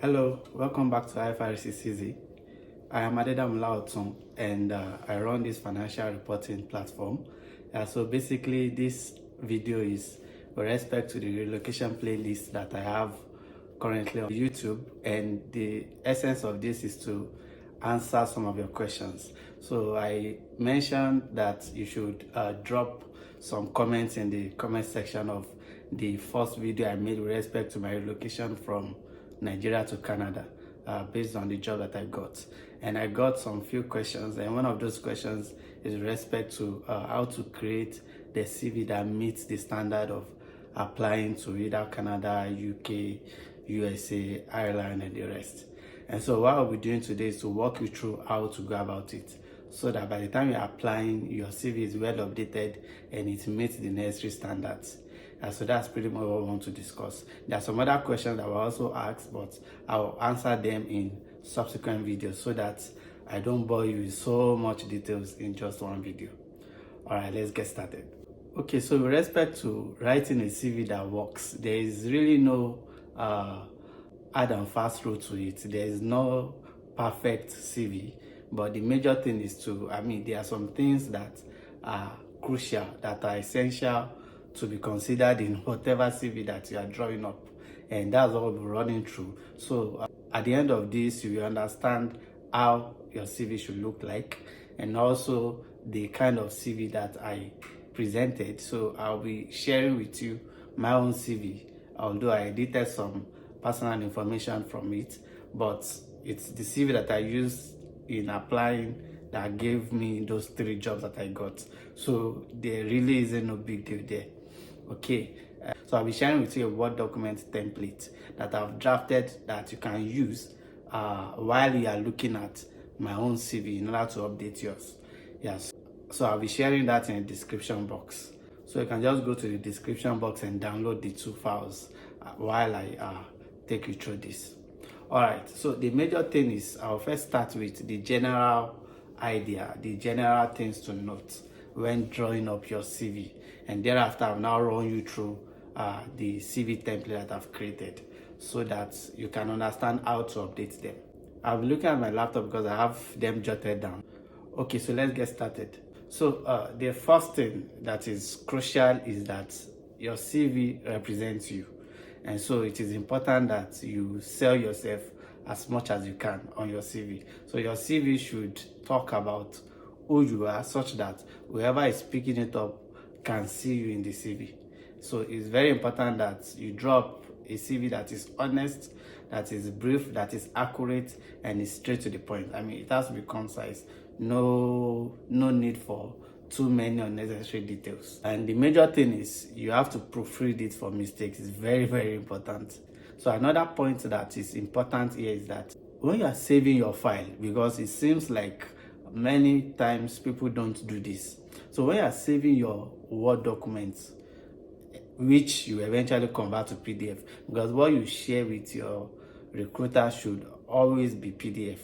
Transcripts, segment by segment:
Hello, welcome back to IFRS Easy. I am Adedam Laotun and I run this financial reporting platform. So basically this video is with respect to the relocation playlist that I have currently on YouTube, and the essence of this is to answer some of your questions. So I mentioned that you should drop some comments in the comment section of the first video I made with respect to my relocation from Nigeria to Canada, based on the job that I got. And I got some few questions, and one of those questions is with respect to how to create the CV that meets the standard of applying to either Canada, UK, USA, Ireland, and the rest. And so what I'll be doing today is to walk you through how to go about it, so that by the time you're applying, your CV is well updated and it meets the necessary standards. So that's pretty much what I want to discuss. There are some other questions that were also asked, but I'll answer them in subsequent videos so that I don't bore you with so much details in just one video. All right, let's get started. Okay, so with respect to writing a CV that works, there is really no hard and fast route to it. There is no perfect CV, but the major thing is there are some things that are crucial, that are essential to be considered in whatever CV that you are drawing up, and that's what we'll be running through. So at the end of this, you will understand how your CV should look like, and also the kind of CV that I presented. So I'll be sharing with you my own CV, although I edited some personal information from it, but it's the CV that I used in applying that gave me those 3 jobs that I got. So there really isn't no big deal there. Okay, so I'll be sharing with you a Word document template that I've drafted that you can use while you are looking at my own CV in order to update yours. Yes, so I'll be sharing that in the description box. So you can just go to the description box and download the 2 files while I take you through this. All right, so the major thing is I'll first start with the general idea, the general things to note when drawing up your CV, and thereafter I'll now run you through the CV template that I've created so that you can understand how to update them. I'll be looking at my laptop because I have them jotted down. Okay, so let's get started. So the first thing that is crucial is that your CV represents you, and so it is important that you sell yourself as much as you can on your CV. So your CV should talk about who you are, such that whoever is picking it up can see you in the CV. So it's very important that you drop a CV that is honest, that is brief, that is accurate, and is straight to the point. It has to be concise. No need for too many unnecessary details. And the major thing is you have to proofread it for mistakes. It's very, very important. So another point that is important here is that when you are saving your file, because it seems like many times people don't do this. So when you are saving your Word documents, which you eventually convert to PDF, because what you share with your recruiter should always be PDF.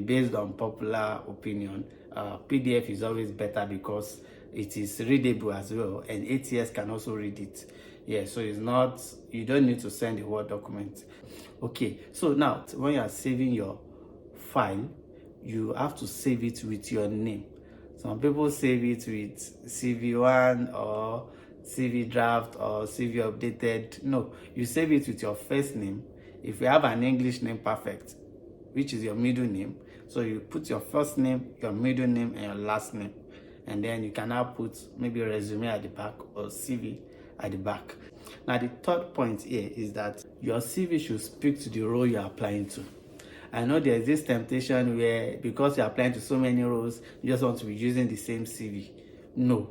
Based on popular opinion, PDF is always better because it is readable as well, and ATS can also read it. Yeah, so you don't need to send a Word document. Okay, so now when you are saving your file, you have to save it with your name. Some people save it with CV1 or CV draft or CV updated. No, you save it with your first name. If you have an English name, perfect, which is your middle name. So you put your first name, your middle name, and your last name. And then you can now put maybe a resume at the back or CV at the back. Now the third point here is that your CV should speak to the role you're applying to. I know there's this temptation where because you're applying to so many roles, you just want to be using the same CV. No.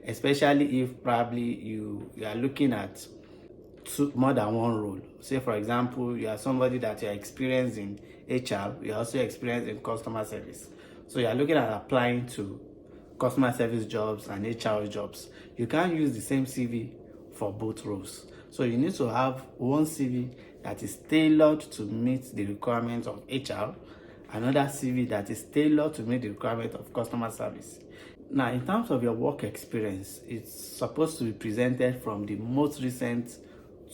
Especially if probably you are looking at more than one role. Say for example, you are somebody that you're experienced in HR, you're also experienced in customer service. So you're looking at applying to customer service jobs and HR jobs. You can't use the same CV for both roles. So you need to have one CV that is tailored to meet the requirements of HR, another CV that is tailored to meet the requirement of customer service. Now, in terms of your work experience, it's supposed to be presented from the most recent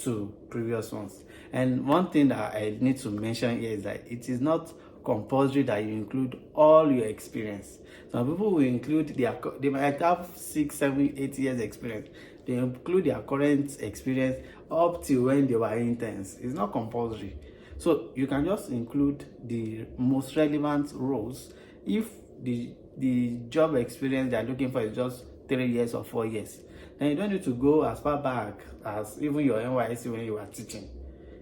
to previous ones. And one thing that I need to mention here is that it is not compulsory that you include all your experience. Some people will include they might have 6, 7, 8 years experience. They include their current experience up till when they were interns. It's not compulsory. So you can just include the most relevant roles if the job experience they're looking for is just 3 years or 4 years. Then you don't need to go as far back as even your NYSC when you were teaching.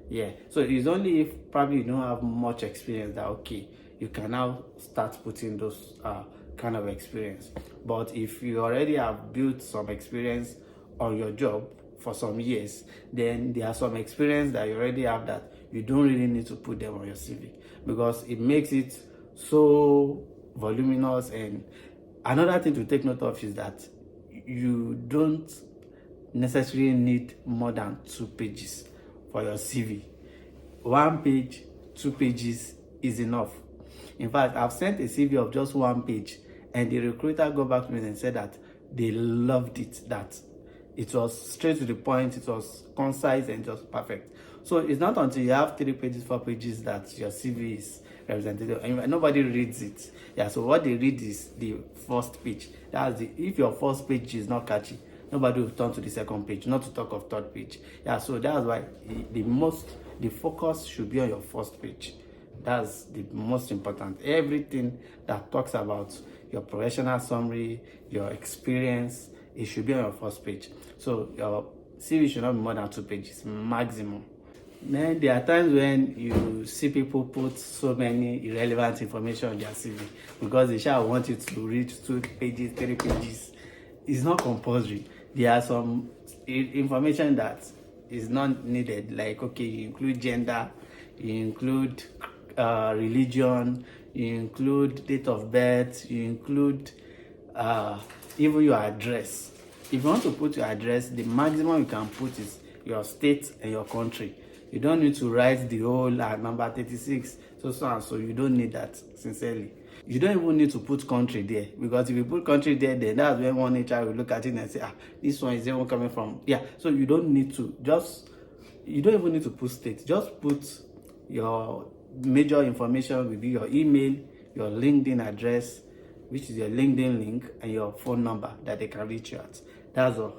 Yeah, so it's only if probably you don't have much experience that okay, you can now start putting those kind of experience. But if you already have built some experience on your job for some years, then there are some experience that you already have that you don't really need to put them on your CV because it makes it so voluminous. And another thing to take note of is that you don't necessarily need more than 2 pages for your CV. 1 page, 2 pages is enough. In fact, I've sent a CV of just 1 page and the recruiter got back to me and said that they loved it, that it was straight to the point, it was concise and just perfect. So it's not until you have 3 pages, 4 pages that your CV is representative. And nobody reads it. Yeah, so what they read is the first page. If your first page is not catchy, nobody will turn to the second page, not to talk of third page. Yeah, so that's why the focus should be on your first page. That's the most important. Everything that talks about your professional summary, your experience, it should be on your first page. So your CV should not be more than 2 pages maximum. Then there are times when you see people put so many irrelevant information on their CV because they shall want you to read 2 pages, 3 pages. It's not compulsory. There are some information that is not needed, like okay, you include gender, you include religion, you include date of birth, you include even your address. If you want to put your address, the maximum you can put is your state and your country. You don't need to write the whole number 36, so and so. You don't need that, sincerely. You don't even need to put country there because if you put country there, then that's when one HR will look at it and say, this one is even coming from. Yeah, so you don't need to. You don't even need to put state. Just put your major information will be your email, your LinkedIn address, which is your LinkedIn link, and your phone number that they can reach you at. That's all.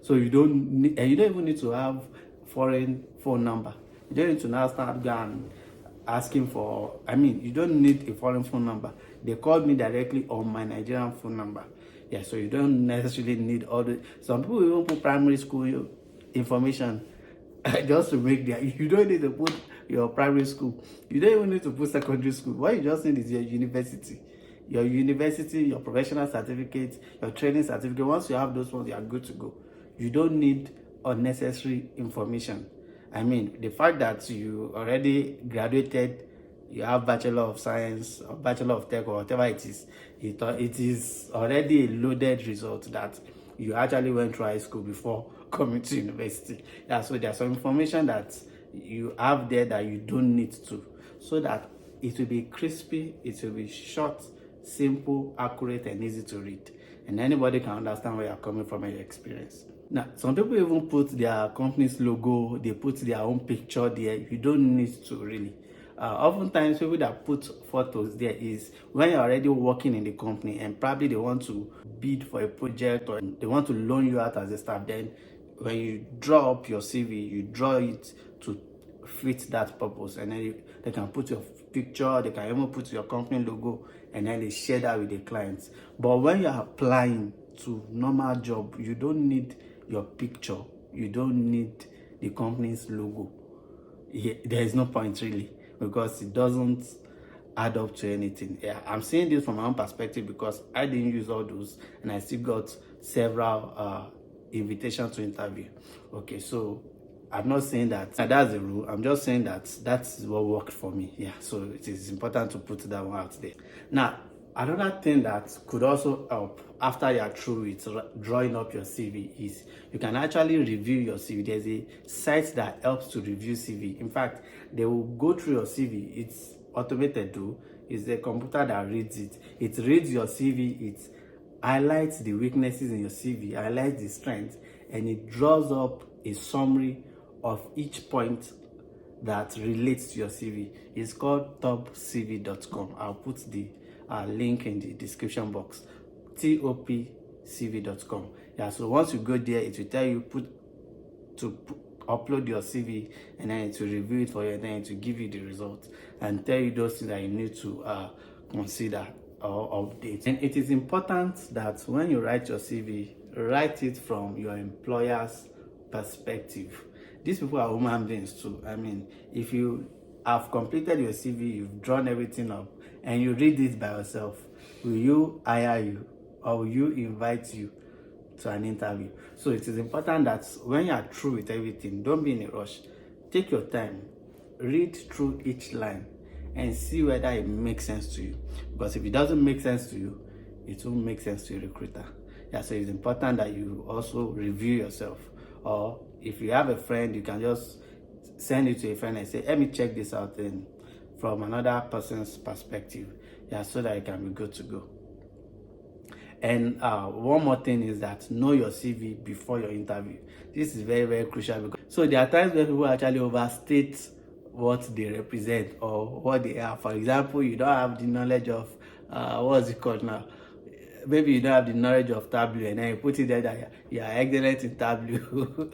So you don't even need to have foreign phone number. You don't need to now start going asking for, you don't need a foreign phone number. They called me directly on my Nigerian phone number. Yeah, so you don't necessarily need all the, some people even put primary school information just to make their, you don't need to put your primary school. You don't even need to put secondary school. What you just need is your university. Your professional certificate, your training certificate. Once you have those ones, you are good to go. You don't need unnecessary information. The fact that you already graduated, you have Bachelor of Science or Bachelor of Tech or whatever it is already a loaded result that you actually went to high school before coming to university. Yeah, so there's some information that you have there that you don't need to, so that it will be crispy, it will be short, simple, accurate, and easy to read. And anybody can understand where you're coming from and your experience. Now, some people even put their company's logo, they put their own picture there. You don't need to really. Oftentimes, people that put photos there is when you're already working in the company and probably they want to bid for a project or they want to loan you out as a staff. Then when you draw up your CV, you draw it to fit that purpose, and then they can put your picture, they can even put your company logo, and then they share that with the clients. But when you're applying to normal job, you don't need your picture, you don't need the company's logo. There is no point really, because it doesn't add up to anything. Yeah, I'm saying this from my own perspective because I didn't use all those and I still got several invitations to interview. Okay, so I'm not saying that that's the rule. I'm just saying that that's what worked for me. Yeah, so it is important to put that one out there. Now, another thing that could also help after you're through with drawing up your CV is you can actually review your CV. There's a site that helps to review CV. In fact, they will go through your CV. It's automated too. It's a computer that reads it. It reads your CV. It highlights the weaknesses in your CV, highlights the strengths, and it draws up a summary of each point that relates to your CV. It's called topcv.com. I'll put the link in the description box. topcv.com. Yeah, so once you go there, it will tell you upload your CV, and then it will review it for you, and then it will give you the results and tell you those things that you need to consider or update. And it is important that when you write your CV, write it from your employer's perspective. These people are human beings too. I mean, if you have completed your CV, you've drawn everything up, and you read it by yourself, will you hire you, or will you invite you to an interview? So it is important that when you are through with everything, don't be in a rush. Take your time, read through each line, and see whether it makes sense to you. Because if it doesn't make sense to you, it won't make sense to a recruiter. Yeah, so it's important that you also review yourself. Or if you have a friend, you can just send it to a friend and say, let me check this out from another person's perspective. Yeah, so that it can be good to go. And one more thing is that know your CV before your interview. This is very, very crucial. So there are times where people actually overstate what they represent or what they are. For example, you don't have the knowledge of what's it called now? Maybe you don't have the knowledge of Tableau, and then you put it there that you are excellent in Tableau.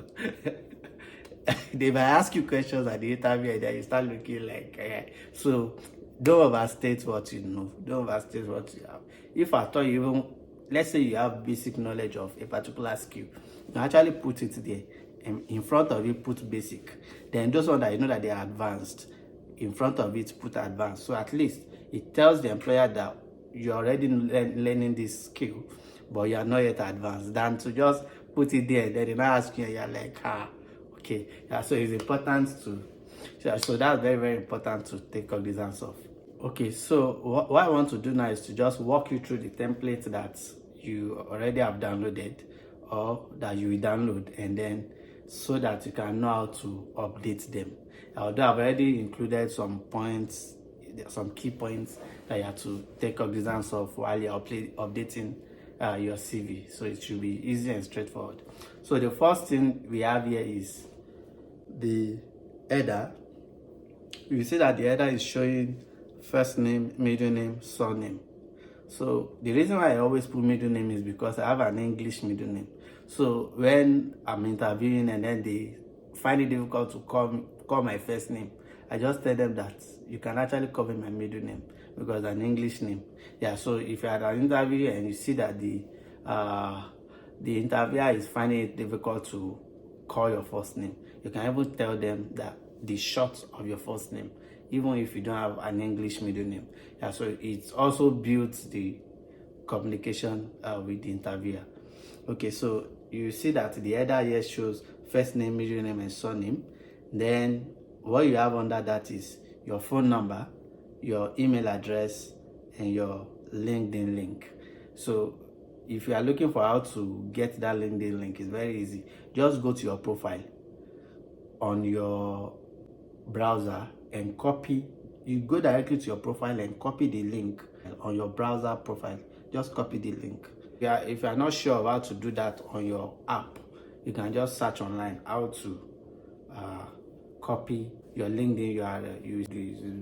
They might ask you questions at the interview, and then you start looking like so don't overstate what you know. Don't overstate what you have. If at all you even, let's say you have basic knowledge of a particular skill, you can actually put it there, and in front of it put basic. Then those ones that you know that they are advanced, in front of it put advanced. So at least it tells the employer that you're already learning this skill, but you are not yet advanced, than to just put it there, then they not ask you, and you're like, okay. Yeah, so it's important to, so that's very, very important to take cognizance of. Okay, so what I want to do now is to just walk you through the template that you already have downloaded, or that you will download, and then so that you can know how to update them. Although I've already included some points, some key points that you have to take cognizance of while you're updating your CV. So it should be easy and straightforward. So the first thing we have here is the header. You see that the header is showing first name, middle name, surname. So the reason why I always put middle name is because I have an English middle name. So when I'm interviewing and then they find it difficult to call my first name, I just tell them that you can actually call me my middle name because it's an English name. Yeah, so if you had an interview and you see that the interviewer is finding it difficult to call your first name, you can even tell them that the short of your first name, even if you don't have an English middle name. Yeah, so it also builds the communication with the interviewer. Okay, so you see that the header here shows first name, middle name, and surname. Then what you have under that is your phone number, your email address, and your LinkedIn link. So if you are looking for how to get that LinkedIn link, it's very easy. Just go to your profile on your browser and you go directly to your profile and copy the link on your browser profile. Just copy the link. Yeah, if you are not sure of how to do that on your app, you can just search online how to copy your LinkedIn URL. Use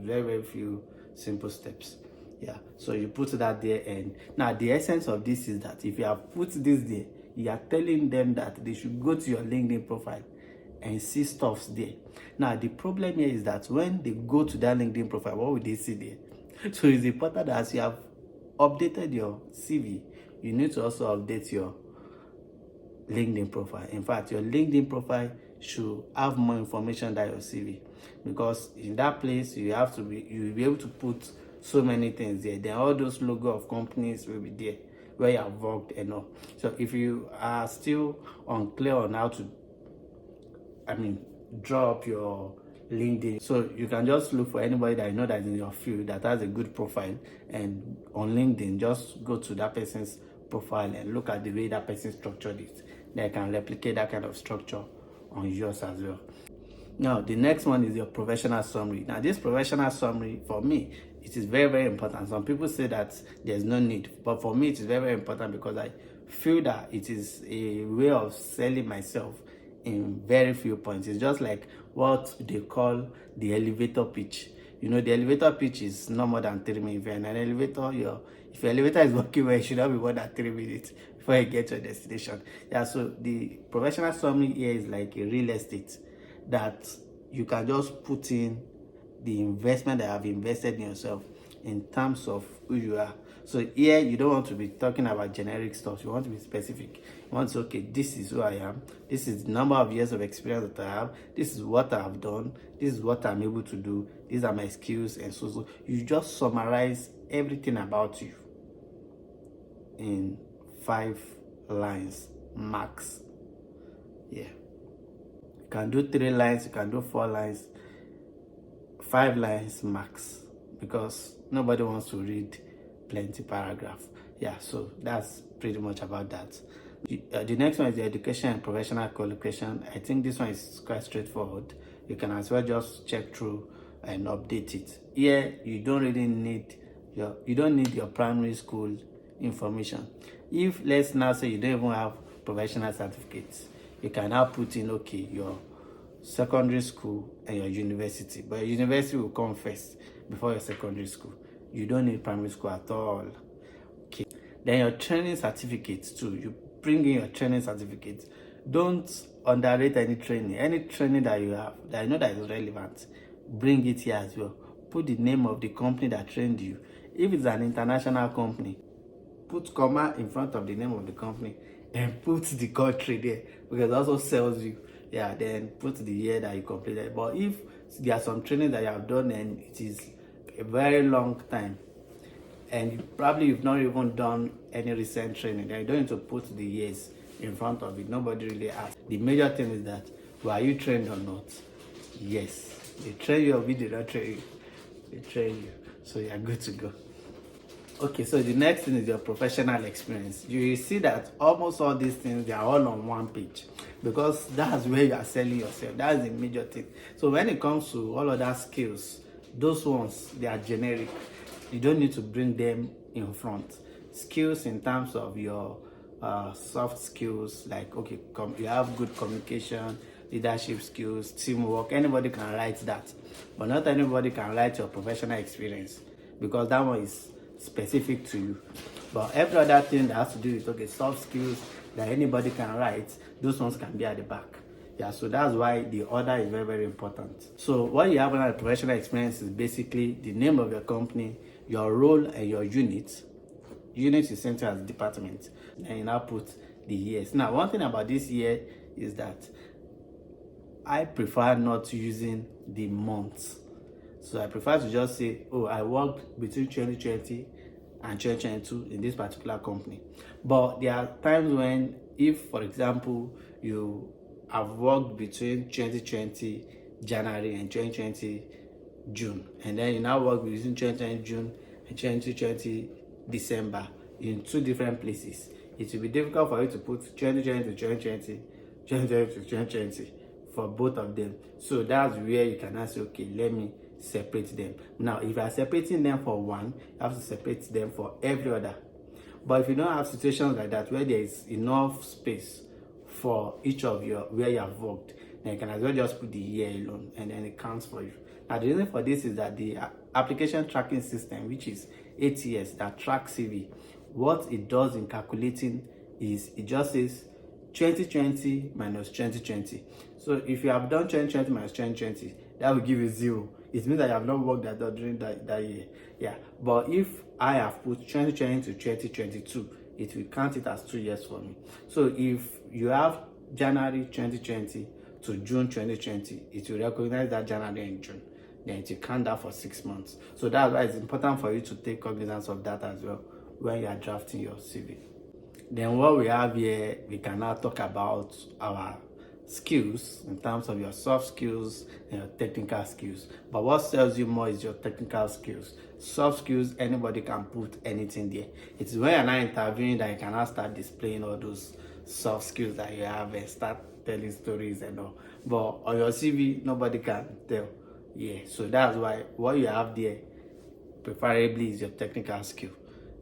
very, very few simple steps. Yeah, so you put that there, and now the essence of this is that if you have put this there, you are telling them that they should go to your LinkedIn profile and see stuffs there. Now the problem here is that when they go to that LinkedIn profile, what will they see there? So it's important that as you have updated your CV, you need to also update your LinkedIn profile. In fact, your LinkedIn profile should have more information than your CV, because in that place you'll be able to put so many things there. Then all those logo of companies will be there where you have worked and all. So if you are still unclear on how to, draw up your LinkedIn, so you can just look for anybody that you know that is in your field that has a good profile, and on LinkedIn just go to that person's profile and look at the way that person structured it. They can replicate that kind of structure on yours as well. Now the next one is your professional summary. Now this professional summary for me It is very, very important. Some people say that there's no need, but for me, it is very, very important because I feel that it is a way of selling myself in very few points. It's just like what they call the elevator pitch. You know, the elevator pitch is no more than 3 minutes. If you're in an elevator, if your elevator is working well, it should not be more than 3 minutes before you get to your destination. Yeah, so the professional summary here is like a real estate that you can just put in the investment that have invested in yourself in terms of who you are. So here you don't want to be talking about generic stuff. You want to be specific. You want to say, okay, this is who I am. This is the number of years of experience that I have. This is what I have done. This is what I'm able to do. These are my skills, and so you just summarize everything about you in 5 lines max. Yeah, you can do 3 lines, you can do 4 lines, 5 lines max, because nobody wants to read plenty paragraph. Yeah, so that's pretty much about that. The next one is the education and professional qualification. I think this one is quite straightforward. You can as well just check through and update it. Here you don't really need your primary school information. If, let's now say, you don't even have professional certificates, you can now put in, okay, your secondary school and your university, but your university will come first before your secondary school. You don't need primary school at all. Okay, then your training certificates too. You bring in your training certificates. Don't underrate any training that you have that you know that is relevant. Bring it here as well. Put the name of the company that trained you. If it's an international company, put comma in front of the name of the company and put the country there, because it also sells you. Yeah, then put the year that you completed. But if there are some training that you have done and it is a very long time, and you've not even done any recent training, then you don't need to put the years in front of it. Nobody really asks. The major thing is that, were you trained or not? Yes. They train you or we did not train you. They train you. So you're good to go. Okay, so the next thing is your professional experience. You will see that almost all these things, they are all on one page, because that's where you are selling yourself. That's the major thing. So when it comes to all other skills, those ones, they are generic. You don't need to bring them in front. Skills in terms of your soft skills, like, okay, you have good communication, leadership skills, teamwork. Anybody can write that, but not anybody can write your professional experience, because that one is specific to you. But every other thing that has to do with, okay, soft skills that anybody can write, those ones can be at the back. Yeah, so that's why the order is very, very important. So what you have on a professional experience is basically the name of your company, your role, and your unit. Unit is sent to as department, and you now put the years. Now, one thing about this year is that I prefer not using the months. So I prefer to just say, oh, I worked between 2020 and 2022 in this particular company. But there are times when, if, for example, you have worked between 2020 January and 2020 June, and then you now work between 2020 June and 2020 December in 2 different places, it will be difficult for you to put 2020 to 2020, 2020 to 2020 for both of them. So that's where you can ask, okay, let me separate them. Now, if you are separating them for one, you have to separate them for every other. But if you don't have situations like that where there is enough space for each of your where you have worked, then you can as well just put the year alone, and then it counts for you. Now, the reason for this is that the application tracking system, which is ATS, that tracks CV, what it does in calculating is it just says 2020 minus 2020. So if you have done 2020 minus 2020, that will give you 0. It means that you have not worked that during that year. Yeah, but if I have put 2020 to 2022, it will count it as 2 years for me. So if you have January 2020 to June 2020, it will recognize that January and June. Then it will count that for 6 months. So that's why it's important for you to take cognizance of that as well when you are drafting your CV. Then what we have here, we can now talk about our skills in terms of your soft skills and your technical skills. But what sells you more is your technical skills. Soft skills, anybody can put anything there. It's when you're not interviewing that you can now start displaying all those soft skills that you have and start telling stories and all. But on your CV, nobody can tell. Yeah, so that's why what you have there preferably is your technical skill.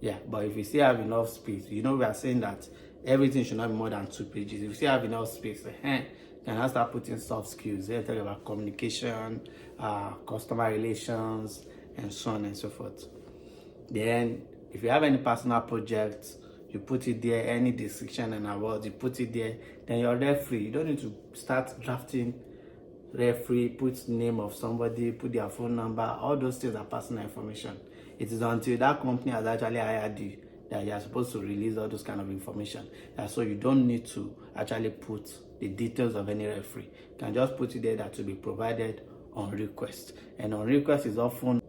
Yeah, but if you still have enough space, we are saying that everything should not be more than 2 pages. If you still have enough space, you can now start putting soft skills. They talk about communication, customer relations, and so on and so forth. Then, if you have any personal projects, you put it there. Any description and awards, you put it there. Then you're referee. You don't need to start drafting referee, put name of somebody, put their phone number. All those things are personal information. It is until that company has actually hired you that you are supposed to release all those kind of information. And so you don't need to actually put the details of any referee. You can just put it there that will be provided on request. And on request is often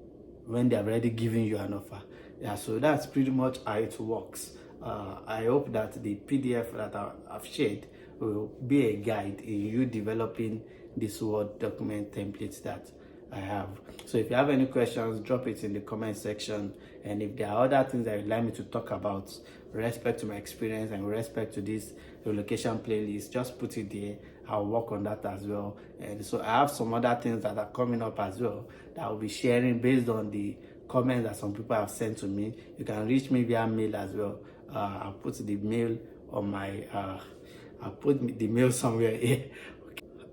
when they have already given you an offer. Yeah, so that's pretty much how it works. I hope that the PDF that I've shared will be a guide in you developing this Word document templates that I have. So if you have any questions, drop it in the comment section. And if there are other things that you'd like me to talk about with respect to my experience and with respect to this relocation playlist, just put it there. I'll work on that as well. And so I have some other things that are coming up as well that I'll be sharing based on the comments that some people have sent to me. You can reach me via mail as well. I'll put the mail on my I'll put the mail somewhere here.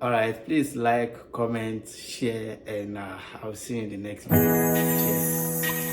All right, please like, comment, share, and I'll see you in the next video. Cheers.